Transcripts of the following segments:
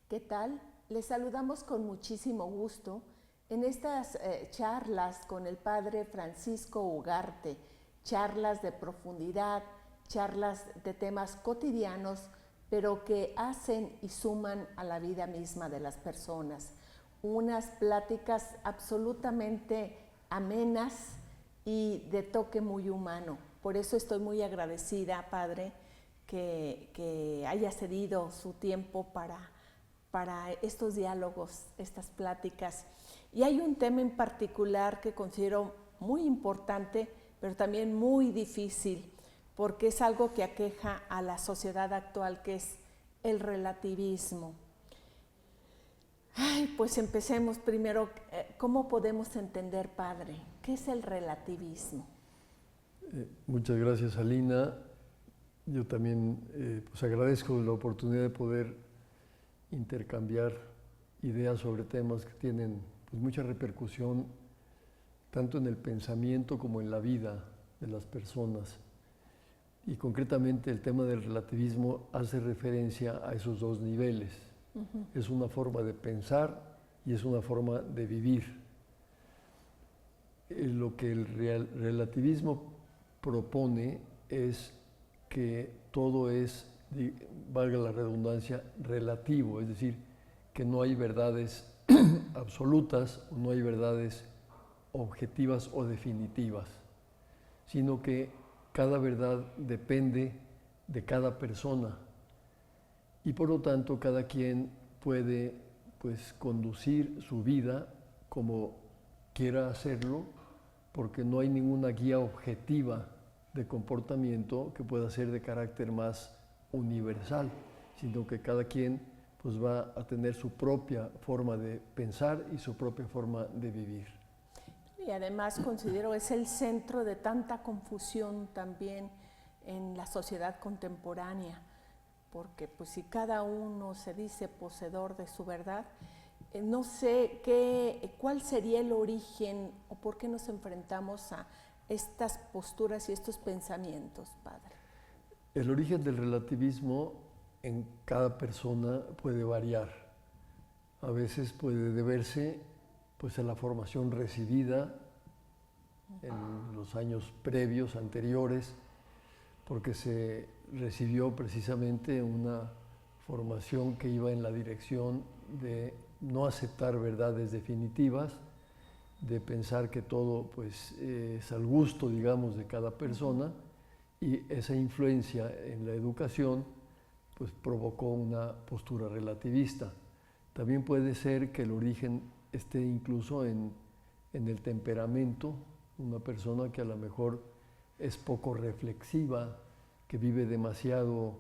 ¿Qué tal? Les saludamos con muchísimo gusto en estas charlas con el Padre Francisco Ugarte, charlas de profundidad, charlas de temas cotidianos, pero que hacen y suman a la vida misma de las personas. Unas pláticas absolutamente amenas y de toque muy humano. Por eso estoy muy agradecida, Padre, que haya cedido su tiempo para estos diálogos, estas pláticas. Y hay un tema en particular que considero muy importante, pero también muy difícil, porque es algo que aqueja a la sociedad actual, que es el relativismo. Ay, pues empecemos primero. ¿Cómo podemos entender, Padre, qué es el relativismo? Muchas gracias, Alina. Yo también pues agradezco la oportunidad de poder intercambiar ideas sobre temas que tienen pues mucha repercusión tanto en el pensamiento como en la vida de las personas. Y concretamente el tema del relativismo hace referencia a esos dos niveles. Es una forma de pensar y es una forma de vivir. Lo que el relativismo propone es que todo es, valga la redundancia, relativo, es decir, que no hay verdades absolutas, no hay verdades objetivas o definitivas, sino que cada verdad depende de cada persona y por lo tanto cada quien puede pues conducir su vida como quiera hacerlo, porque no hay ninguna guía objetiva de comportamiento que pueda ser de carácter más universal, sino que cada quien pues va a tener su propia forma de pensar y su propia forma de vivir. Y además considero es el centro de tanta confusión también en la sociedad contemporánea, porque pues si cada uno se dice poseedor de su verdad, no sé cuál sería el origen o por qué nos enfrentamos a estas posturas y estos pensamientos, Padre. El origen del relativismo en cada persona puede variar. A veces puede deberse pues a la formación recibida en los años previos, anteriores, porque se recibió precisamente una formación que iba en la dirección de no aceptar verdades definitivas, de pensar que todo pues, es al gusto, digamos, de cada persona, y esa influencia en la educación pues, provocó una postura relativista. También puede ser que el origen esté incluso en el temperamento, una persona que a lo mejor es poco reflexiva, que vive demasiado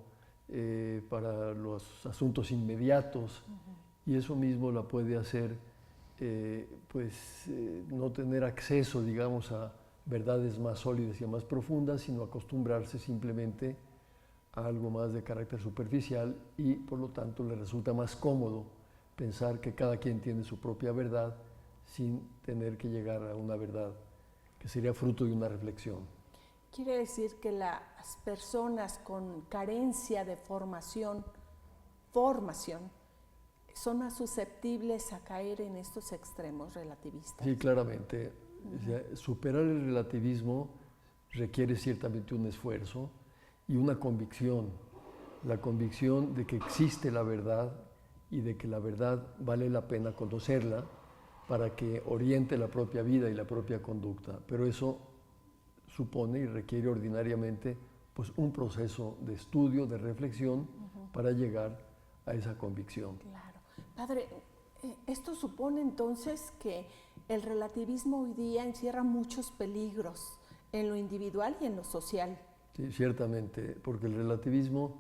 para los asuntos inmediatos, y eso mismo la puede hacer no tener acceso, digamos, a verdades más sólidas y más profundas, sino acostumbrarse simplemente a algo más de carácter superficial y por lo tanto le resulta más cómodo pensar que cada quien tiene su propia verdad sin tener que llegar a una verdad que sería fruto de una reflexión. Quiere decir que las personas con carencia de formación, son más susceptibles a caer en estos extremos relativistas. Sí, claramente. O sea, superar el relativismo requiere ciertamente un esfuerzo y una convicción. La convicción de que existe la verdad y de que la verdad vale la pena conocerla para que oriente la propia vida y la propia conducta. Pero eso supone y requiere ordinariamente pues, un proceso de estudio, de reflexión, para llegar a esa convicción. Claro. Padre, esto supone entonces que el relativismo hoy día encierra muchos peligros en lo individual y en lo social. Sí, ciertamente, porque el relativismo,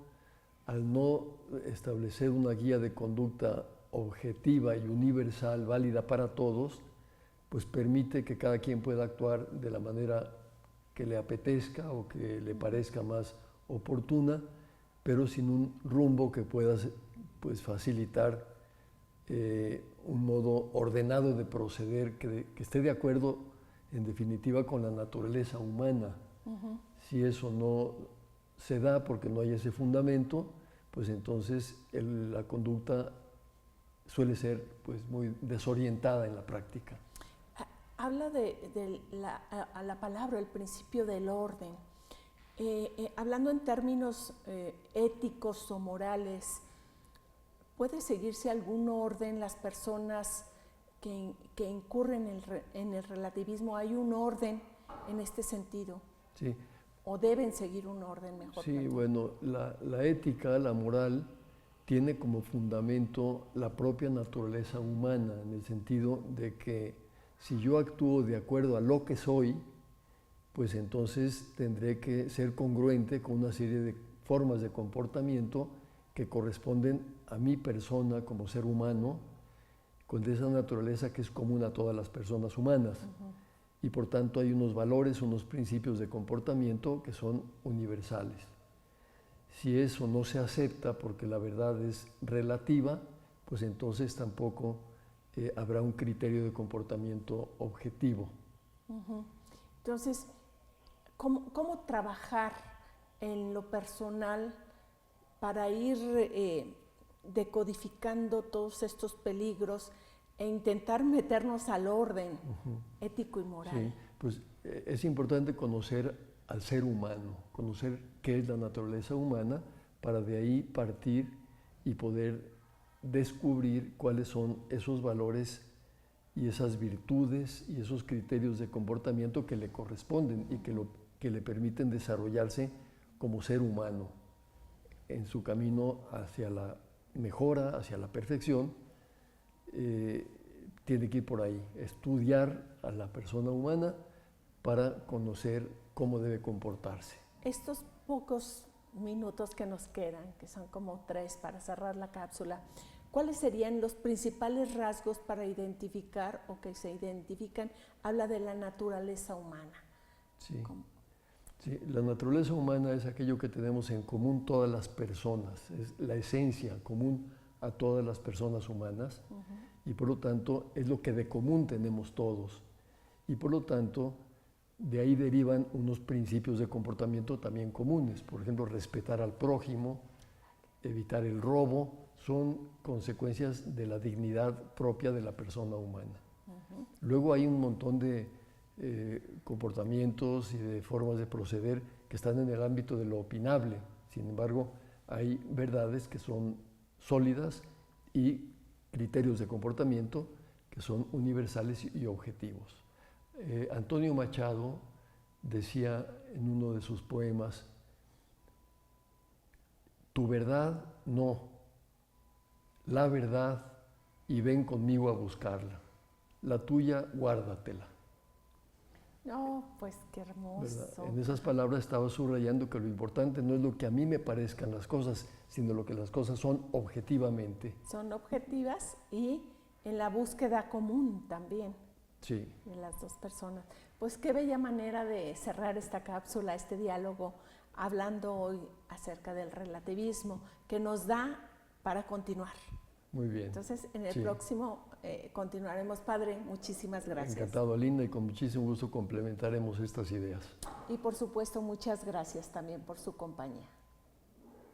al no establecer una guía de conducta objetiva y universal, válida para todos, pues permite que cada quien pueda actuar de la manera que le apetezca o que le parezca más oportuna, pero sin un rumbo que pueda pues, facilitar un modo ordenado de proceder que esté de acuerdo, en definitiva, con la naturaleza humana. Si eso no se da porque no hay ese fundamento, pues entonces la conducta suele ser pues muy desorientada en la práctica. Habla de la palabra, el principio del orden. Hablando en términos éticos o morales, ¿puede seguirse algún orden las personas que incurren en el relativismo? ¿Hay un orden en este sentido? Sí. ¿O deben seguir un orden mejor? Sí, bueno, la ética, la moral, tiene como fundamento la propia naturaleza humana, en el sentido de que si yo actúo de acuerdo a lo que soy, pues entonces tendré que ser congruente con una serie de formas de comportamiento que corresponden a mi persona como ser humano, con esa naturaleza que es común a todas las personas humanas. Y por tanto hay unos valores, unos principios de comportamiento que son universales. Si eso no se acepta porque la verdad es relativa, pues entonces tampoco habrá un criterio de comportamiento objetivo. Entonces, ¿cómo trabajar en lo personal para ir decodificando todos estos peligros e intentar meternos al orden ético y moral? Sí, pues es importante conocer al ser humano, conocer qué es la naturaleza humana, para de ahí partir y poder descubrir cuáles son esos valores y esas virtudes y esos criterios de comportamiento que le corresponden y que le permiten desarrollarse como ser humano en su camino hacia la mejora, hacia la perfección. Tiene que ir por ahí, estudiar a la persona humana para conocer cómo debe comportarse. Estos pocos minutos que nos quedan, que son como 3 para cerrar la cápsula, ¿cuáles serían los principales rasgos para identificar o que se identifican? Habla de la naturaleza humana. Sí. Sí, la naturaleza humana es aquello que tenemos en común todas las personas, es la esencia común a todas las personas humanas y por lo tanto es lo que de común tenemos todos y por lo tanto de ahí derivan unos principios de comportamiento también comunes, por ejemplo respetar al prójimo, evitar el robo, son consecuencias de la dignidad propia de la persona humana. Luego hay un montón de comportamientos y de formas de proceder que están en el ámbito de lo opinable. Sin embargo, hay verdades que son sólidas y criterios de comportamiento que son universales y objetivos. Antonio Machado decía en uno de sus poemas: tu verdad no, la verdad, y ven conmigo a buscarla. La tuya, guárdatela. No, pues qué hermoso. ¿Verdad? En esas palabras estaba subrayando que lo importante no es lo que a mí me parezcan las cosas, sino lo que las cosas son objetivamente. Son objetivas y en la búsqueda común también. Sí. De las dos personas. Pues qué bella manera de cerrar esta cápsula, este diálogo, hablando hoy acerca del relativismo, que nos da para continuar. Muy bien. Entonces, en el próximo continuaremos. Padre, muchísimas gracias. Encantado, Linda, y con muchísimo gusto complementaremos estas ideas. Y por supuesto, muchas gracias también por su compañía.